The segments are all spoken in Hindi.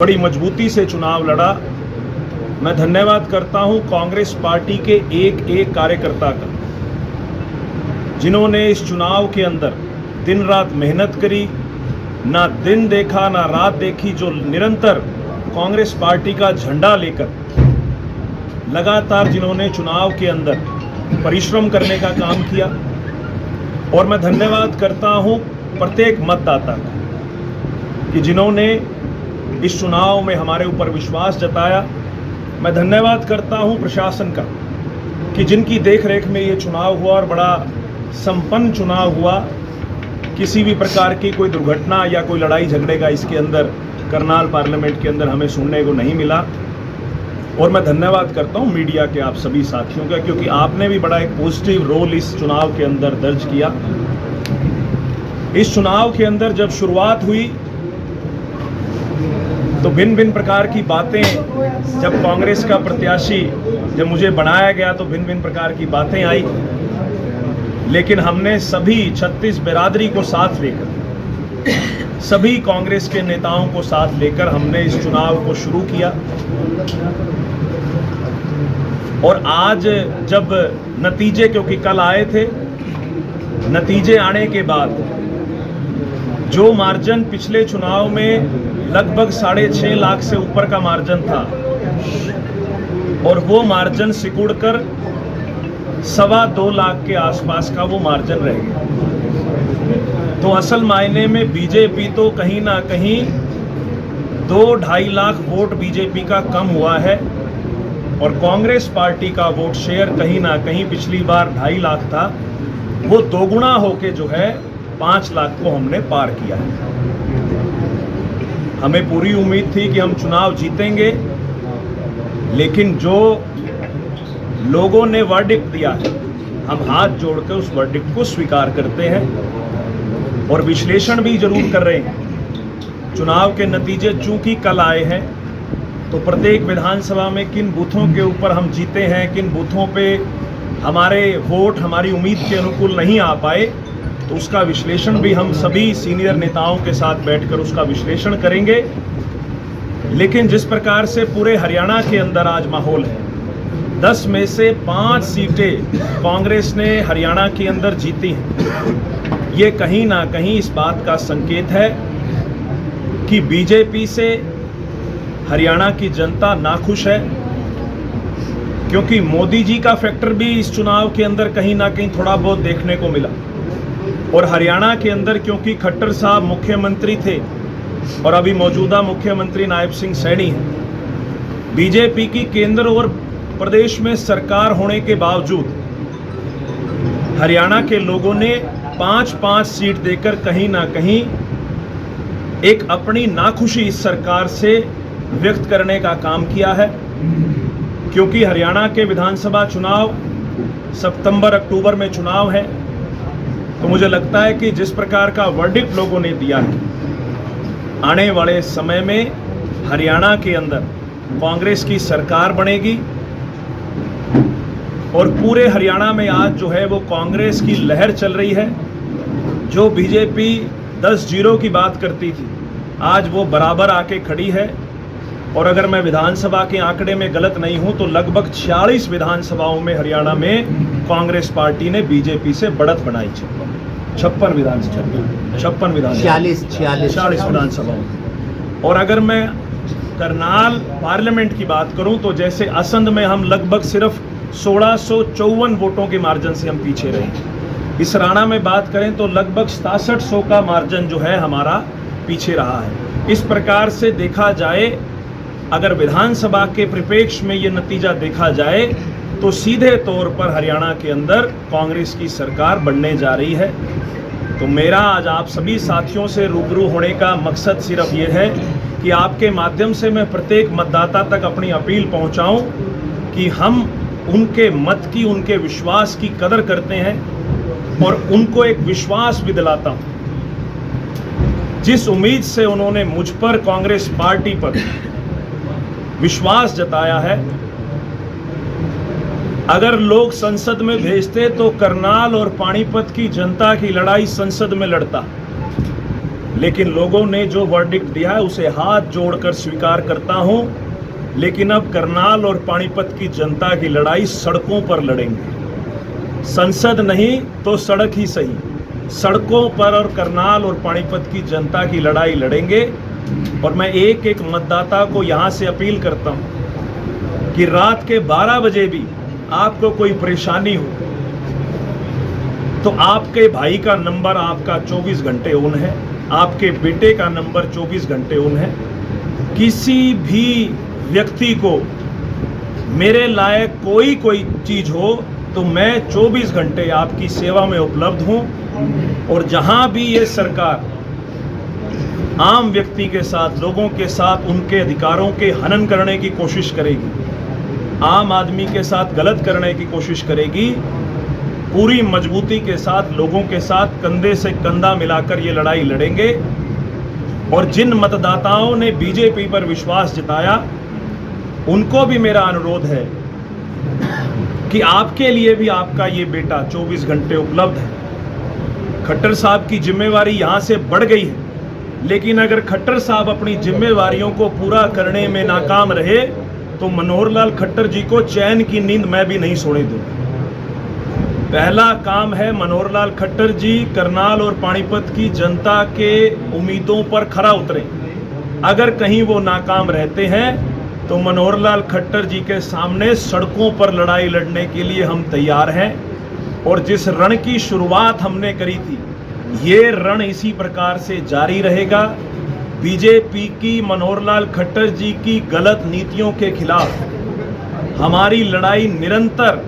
बड़ी मजबूती से चुनाव लड़ा। मैं धन्यवाद करता हूं कांग्रेस पार्टी के एक एक कार्यकर्ता का, जिन्होंने इस चुनाव के अंदर दिन रात मेहनत करी, ना दिन देखा ना रात देखी, जो निरंतर कांग्रेस पार्टी का झंडा लेकर लगातार जिन्होंने चुनाव के अंदर परिश्रम करने का काम किया। और मैं धन्यवाद करता हूं प्रत्येक मतदाता का कि जिन्होंने इस चुनाव में हमारे ऊपर विश्वास जताया। मैं धन्यवाद करता हूं प्रशासन का कि जिनकी देखरेख में ये चुनाव हुआ और बड़ा संपन्न चुनाव हुआ। किसी भी प्रकार की कोई दुर्घटना या कोई लड़ाई झगड़े का इसके अंदर करनाल पार्लियामेंट के अंदर हमें सुनने को नहीं मिला। और मैं धन्यवाद करता हूं मीडिया के आप सभी साथियों का, क्योंकि आपने भी बड़ा एक पॉजिटिव रोल इस चुनाव के अंदर दर्ज किया। इस चुनाव के अंदर जब शुरुआत हुई तो भिन्न भिन्न प्रकार की बातें, जब कांग्रेस का प्रत्याशी जब मुझे बनाया गया तो भिन्न भिन्न प्रकार की बातें आई, लेकिन हमने सभी 36 बिरादरी को साथ लेकर, सभी कांग्रेस के नेताओं को साथ लेकर हमने इस चुनाव को शुरू किया। और आज जब नतीजे, क्योंकि कल आए थे, नतीजे आने के बाद जो मार्जिन पिछले चुनाव में लगभग 6.5 लाख से ऊपर का मार्जिन था और वो मार्जिन सिकुड़कर 2.25 लाख के आसपास का वो मार्जिन रह गया। तो असल मायने में बीजेपी तो कहीं ना कहीं 2-2.5 लाख वोट बीजेपी का कम हुआ है और कांग्रेस पार्टी का वोट शेयर कहीं ना कहीं पिछली बार 2.5 लाख था, वो दोगुना होके जो है 5 लाख को हमने पार किया है। हमें पूरी उम्मीद थी कि हम चुनाव जीतेंगे, लेकिन जो लोगों ने वर्डिक्ट दिया है, हम हाथ जोड़कर उस वर्डिक्ट को स्वीकार करते हैं और विश्लेषण भी जरूर कर रहे हैं। चुनाव के नतीजे चूंकि कल आए हैं, तो प्रत्येक विधानसभा में किन बूथों के ऊपर हम जीते हैं, किन बूथों पे हमारे वोट हमारी उम्मीद के अनुकूल नहीं आ पाए, तो उसका विश्लेषण भी हम सभी सीनियर नेताओं के साथ बैठकर उसका विश्लेषण करेंगे। लेकिन जिस प्रकार से पूरे हरियाणा के अंदर आज माहौल है, 10 में से 5 सीटें कांग्रेस ने हरियाणा के अंदर जीती हैं, ये कहीं ना कहीं इस बात का संकेत है कि बीजेपी से हरियाणा की जनता नाखुश है, क्योंकि मोदी जी का फैक्टर भी इस चुनाव के अंदर कहीं ना कहीं थोड़ा बहुत देखने को मिला। और हरियाणा के अंदर क्योंकि खट्टर साहब मुख्यमंत्री थे और अभी मौजूदा मुख्यमंत्री नायब सिंह सैनी हैं, बीजेपी की केंद्र और प्रदेश में सरकार होने के बावजूद हरियाणा के लोगों ने 5-5 सीट देकर कहीं ना कहीं एक अपनी नाखुशी इस सरकार से व्यक्त करने का काम किया है। क्योंकि हरियाणा के विधानसभा चुनाव सितंबर-अक्टूबर में चुनाव है, तो मुझे लगता है कि जिस प्रकार का वर्डिक्ट लोगों ने दिया है, आने वाले समय में हरियाणा के अंदर कांग्रेस की सरकार बनेगी और पूरे हरियाणा में आज जो है वो कांग्रेस की लहर चल रही है। जो बीजेपी 10-0 की बात करती थी, आज वो बराबर आके खड़ी है। और अगर मैं विधानसभा के आंकड़े में गलत नहीं हूं तो लगभग 46 विधानसभाओं में हरियाणा में कांग्रेस पार्टी ने बीजेपी से बढ़त बनाई। 56 विधानसभाओं। और अगर मैं करनाल पार्लियामेंट की बात करूं तो जैसे असंध में हम लगभग सिर्फ 1654 वोटों के मार्जिन से हम पीछे रहे। इस राणा में बात करें तो लगभग 6700 का मार्जिन जो है हमारा पीछे रहा है। इस प्रकार से देखा जाए, अगर विधानसभा के परिप्रेक्ष्य में ये नतीजा देखा जाए तो सीधे तौर पर हरियाणा के अंदर कांग्रेस की सरकार बनने जा रही है। तो मेरा आज आप सभी साथियों से रूबरू होने का मकसद सिर्फ ये है कि आपके माध्यम से मैं प्रत्येक मतदाता तक अपनी अपील पहुंचाऊं कि हम उनके मत की, उनके विश्वास की कदर करते हैं और उनको एक विश्वास भी दिलाता हूं। जिस उम्मीद से उन्होंने मुझ पर, कांग्रेस पार्टी पर विश्वास जताया है, अगर लोग संसद में भेजते तो करनाल और पानीपत की जनता की लड़ाई संसद में लड़ता। लेकिन लोगों ने जो वर्डिक्ट दिया है उसे हाथ जोड़कर स्वीकार करता हूं। लेकिन अब करनाल और पानीपत की जनता की लड़ाई सड़कों पर लड़ेंगे, संसद नहीं तो सड़क ही सही। सड़कों पर और करनाल और पानीपत की जनता की लड़ाई लड़ेंगे। और मैं एक एक मतदाता को यहां से अपील करता हूं कि रात के 12 बजे भी आपको कोई परेशानी हो तो आपके भाई का नंबर आपका 24 घंटे ऑन है, आपके बेटे का नंबर 24 घंटे ऑन है। किसी भी व्यक्ति को मेरे लायक कोई चीज हो तो मैं 24 घंटे आपकी सेवा में उपलब्ध हूं। और जहां भी ये सरकार आम व्यक्ति के साथ, लोगों के साथ उनके अधिकारों के हनन करने की कोशिश करेगी, आम आदमी के साथ गलत करने की कोशिश करेगी, पूरी मजबूती के साथ लोगों के साथ कंधे से कंधा मिलाकर ये लड़ाई लड़ेंगे। और जिन मतदाताओं ने बीजेपी पर विश्वास जताया उनको भी मेरा अनुरोध है कि आपके लिए भी आपका ये बेटा 24 घंटे उपलब्ध है। खट्टर साहब की जिम्मेवारी यहाँ से बढ़ गई है, लेकिन अगर खट्टर साहब अपनी जिम्मेवारियों को पूरा करने में नाकाम रहे तो मनोहर लाल खट्टर जी को चैन की नींद मैं भी नहीं सोने दूंगा। पहला काम है मनोहर लाल खट्टर जी करनाल और पानीपत की जनता के उम्मीदों पर खरा उतरें। अगर कहीं वो नाकाम रहते हैं तो मनोहर लाल खट्टर जी के सामने सड़कों पर लड़ाई लड़ने के लिए हम तैयार हैं। और जिस रण की शुरुआत हमने करी थी ये रण इसी प्रकार से जारी रहेगा। बीजेपी की मनोहर लाल खट्टर जी की गलत नीतियों के खिलाफ हमारी लड़ाई निरंतर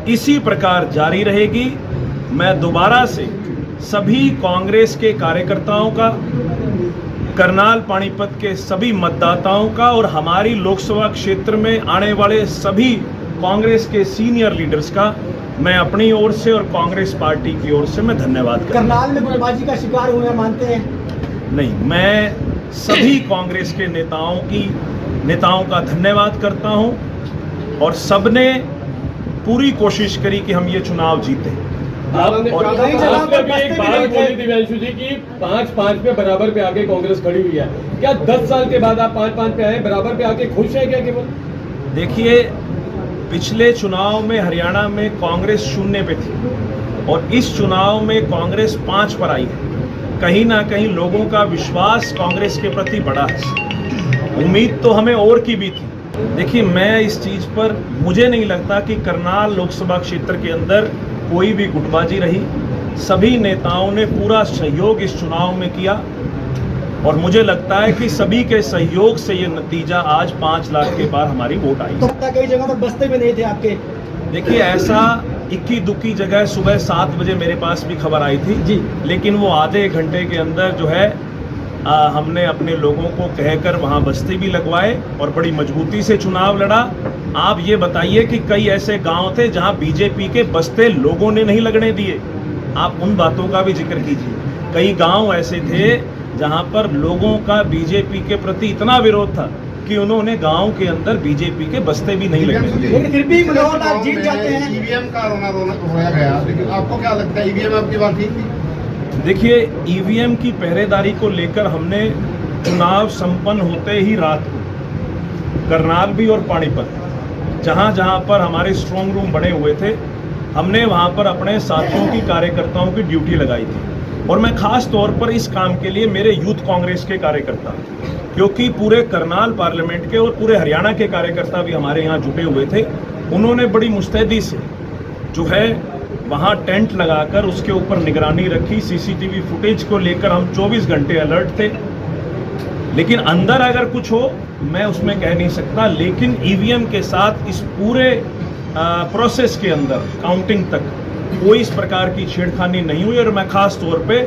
इसी प्रकार जारी रहेगी। मैं दोबारा से सभी कांग्रेस के कार्यकर्ताओं का, करनाल पानीपत के सभी मतदाताओं का और हमारी लोकसभा क्षेत्र में आने वाले सभी कांग्रेस के सीनियर लीडर्स का मैं अपनी ओर से और कांग्रेस पार्टी की ओर से मैं धन्यवाद करता हूं। करनाल में गुटबाजी का शिकार हुए मानते हैं? नहीं, मैं सभी कांग्रेस के नेताओं का धन्यवाद करता हूं और सबने पूरी कोशिश करी कि हम ये चुनाव जीते। आपने भी एक बात बोली दिव्यांशु जी की 5-5 पे बराबर पे आके कांग्रेस खड़ी हुई है। क्या 10 साल के बाद आप 5-5 पे आए, बराबर पे आके खुश है क्या? केवल देखिए, पिछले चुनाव में हरियाणा में कांग्रेस 0 पे थी और इस चुनाव में कांग्रेस 5 पर आई है। कहीं ना कहीं लोगों का विश्वास कांग्रेस के प्रति बढ़ा है। उम्मीद तो हमें और की भी थी। देखिए, मैं इस चीज पर, मुझे नहीं लगता कि करनाल लोकसभा क्षेत्र के अंदर कोई भी गुटबाजी रही। सभी नेताओं ने पूरा सहयोग इस चुनाव में किया और मुझे लगता है कि सभी के सहयोग से ये नतीजा आज 5 लाख के बाद हमारी वोट आई। तो कई जगह पर बस्ते में नहीं थे आपके? देखिए, ऐसा इक्की दुक्की जगह सुबह 7 बजे मेरे पास भी खबर आई थी जी, लेकिन वो आधे घंटे के अंदर जो है हमने अपने लोगों को कहकर वहाँ बस्ते भी लगवाए और बड़ी मजबूती से चुनाव लड़ा। आप ये बताइए कि कई ऐसे गांव थे जहाँ बीजेपी के बस्ते लोगों ने नहीं लगने दिए। आप उन बातों का भी जिक्र कीजिए। कई गांव ऐसे थे जहां पर लोगों का बीजेपी के प्रति इतना विरोध था कि उन्होंने गांव के अंदर बीजेपी के बस्ते भी नहीं लगने दिए। लेकिन फिर भी मनोहर लाल जीत जाते हैं। ईवीएम का रोया गया, लेकिन आपको क्या लगता है ईवीएम आपकी बात ठीक थी? देखिए, ईवीएम की पहरेदारी को लेकर हमने चुनाव संपन्न होते ही रात को करनाल भी और पानीपत जहां जहां पर हमारे स्ट्रांग रूम बने हुए थे, हमने वहां पर अपने साथियों की, कार्यकर्ताओं की ड्यूटी लगाई थी। और मैं खास तौर पर इस काम के लिए मेरे यूथ कांग्रेस के कार्यकर्ता, क्योंकि पूरे करनाल पार्लियामेंट के और पूरे हरियाणा के कार्यकर्ता भी हमारे यहाँ जुटे हुए थे, उन्होंने बड़ी मुस्तैदी से जो है वहाँ टेंट लगाकर उसके ऊपर निगरानी रखी। सीसीटीवी फुटेज को लेकर हम 24 घंटे अलर्ट थे। लेकिन अंदर अगर कुछ हो मैं उसमें कह नहीं सकता, लेकिन ईवीएम के साथ इस पूरे प्रोसेस के अंदर काउंटिंग तक कोई इस प्रकार की छेड़खानी नहीं हुई और मैं खास तौर पे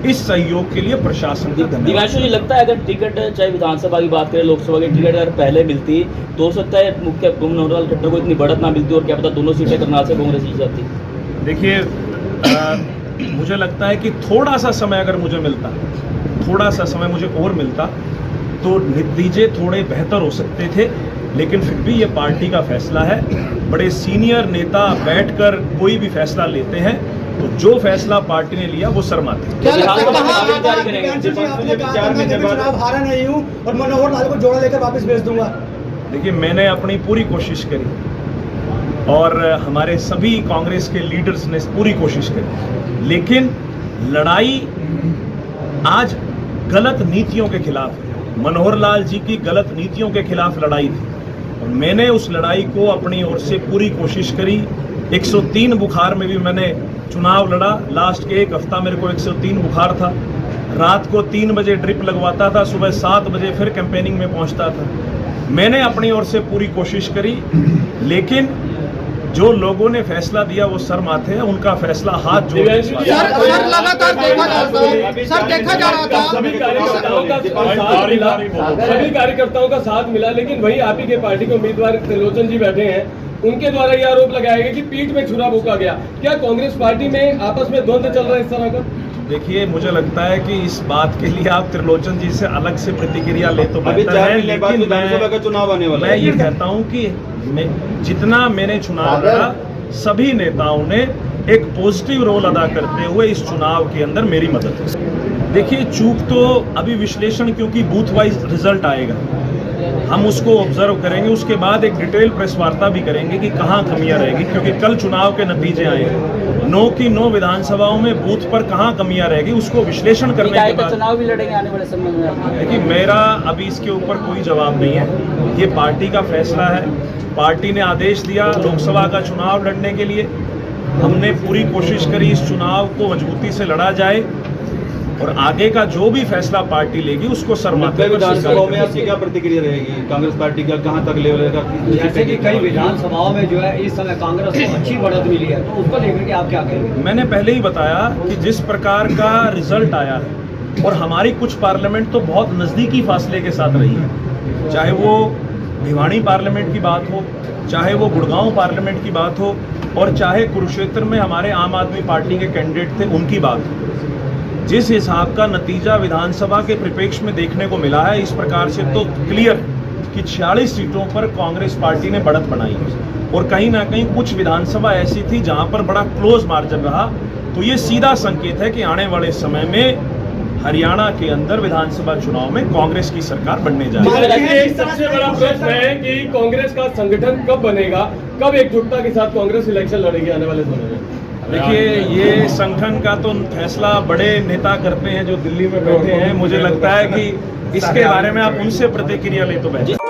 इस सहयोग के लिए प्रशासन का धन्यवाद। दिव्यांशु जी, लगता है अगर टिकट, चाहे विधानसभा की बात करें, लोकसभा की टिकट अगर पहले मिलती तो हो सकता है मुख्य मनोहर लाल खट्टर को इतनी बढ़त ना मिलती और क्या पता दोनों सीटें करनाल से कांग्रेस जीत जाती। देखिए, मुझे लगता है कि थोड़ा सा समय अगर मुझे मिलता, थोड़ा सा समय मुझे और मिलता तो नतीजे थोड़े बेहतर हो सकते थे। लेकिन फिर भी ये पार्टी का फैसला है। बड़े सीनियर नेता बैठकर कोई भी फैसला लेते हैं। तो जो फैसला पार्टी ने लिया वो शर्माते हैं। क्या लगता है बिहार में कहाँ चुनाव जारी करेंगे? दिव्यांशु जी, आपने कहा था मैं कभी चुनाव हारा नहीं हूँ और मनोहर लाल को जोड़ा लेकर वापस भेज दूंगा। देखिए, मैंने अपनी पूरी कोशिश करी और हमारे सभी कांग्रेस के लीडर्स ने पूरी कोशिश करी, लेकिन लड़ाई आज गलत नीतियों के खिलाफ है। मनोहर लाल जी की गलत नीतियों के खिलाफ लड़ाई थी और मैंने उस लड़ाई को अपनी ओर से पूरी कोशिश करी। 103 बुखार में भी मैंने चुनाव लड़ा। लास्ट के एक हफ्ता मेरे को 103 बुखार था। रात को 3 बजे ड्रिप लगवाता था, सुबह 7 बजे फिर कैंपेनिंग में पहुंचता था। मैंने अपनी ओर से पूरी कोशिश करी, लेकिन जो लोगों ने फैसला दिया वो सर माथे है, उनका फैसला हाथ जोड़ के सर लगातार देखा जा रहा था, सर देखा जा रहा था सभी कार्यकर्ताओं का साथ मिला, सभी कार्यकर्ताओं का साथ मिला, लेकिन वही आप ही के पार्टी के उम्मीदवार त्रिलोचन जी बैठे हैं, उनके द्वारा यह आरोप लगाया गया कि पीठ में छुरा भोंका गया। क्या कांग्रेस पार्टी में आपस में द्वंद्व चल रहा है इस तरह का? देखिए, मुझे लगता है कि इस बात के लिए आप त्रिलोचन जी से अलग से प्रतिक्रिया ले तो बेहतर है, लेकिन मैं ये कहता हूं कि जितना मैंने चुनाव लड़ा, सभी नेताओं ने एक पॉजिटिव रोल अदा करते हुए इस चुनाव के अंदर मेरी मदद की। देखिए, चूक तो अभी विश्लेषण, क्योंकि बूथ वाइज रिजल्ट आएगा, हम उसको ऑब्जर्व करेंगे, उसके बाद एक डिटेल प्रेस वार्ता भी करेंगे कि कहाँ कमियां रहेगी, क्योंकि कल चुनाव के नतीजे आए। 9 की 9 विधानसभाओं में बूथ पर कहाँ कमियां रहेगी उसको विश्लेषण करने के बाद चुनाव भी लड़ेंगे आने वाले समय में। देखिए, मेरा अभी इसके ऊपर कोई जवाब नहीं है, ये पार्टी का फैसला है। पार्टी ने आदेश दिया लोकसभा का चुनाव लड़ने के लिए, हमने पूरी कोशिश करी इस चुनाव को मजबूती से लड़ा जाए और आगे का जो भी फैसला पार्टी लेगी उसको सरमाते विधानसभाओं में आपकी क्या प्रतिक्रिया रहेगी? कांग्रेस पार्टी का कहां तक लेवल रहेगा? जैसे कि कई विधानसभाओं में जो है इस समय कांग्रेस को अच्छी बढ़त मिली है, तो उसको लेकर के आप क्या कहेंगे? मैंने पहले ही बताया कि जिस प्रकार का रिजल्ट आया है और हमारी कुछ पार्लियामेंट तो बहुत नज़दीकी फासले के साथ रही है, चाहे वो भिवानी पार्लियामेंट की बात हो, चाहे वो गुड़गांव पार्लियामेंट की बात हो, और चाहे कुरुक्षेत्र में हमारे आम आदमी पार्टी के कैंडिडेट थे उनकी बात हो। जिस हिसाब का नतीजा विधानसभा के परिप्रेक्ष्य में देखने को मिला है, इस प्रकार से तो क्लियर है कि 46 सीटों पर कांग्रेस पार्टी ने बढ़त बनाई है और कहीं ना कहीं कुछ विधानसभा ऐसी थी जहां पर बड़ा क्लोज मार्जिन रहा। तो ये सीधा संकेत है कि आने वाले समय में हरियाणा के अंदर विधानसभा चुनाव में कांग्रेस की सरकार बनने जा रही है। एक सबसे बड़ा प्रश्न है कि कांग्रेस का संगठन कब बनेगा, कब एकजुटता के साथ कांग्रेस इलेक्शन लड़ेगी आने वाले समय में? देखिए, ये संगठन का तो फैसला बड़े नेता करते हैं जो दिल्ली में बैठे हैं। मुझे लगता है कि इसके बारे में आप उनसे प्रतिक्रिया ले तो बेहतर।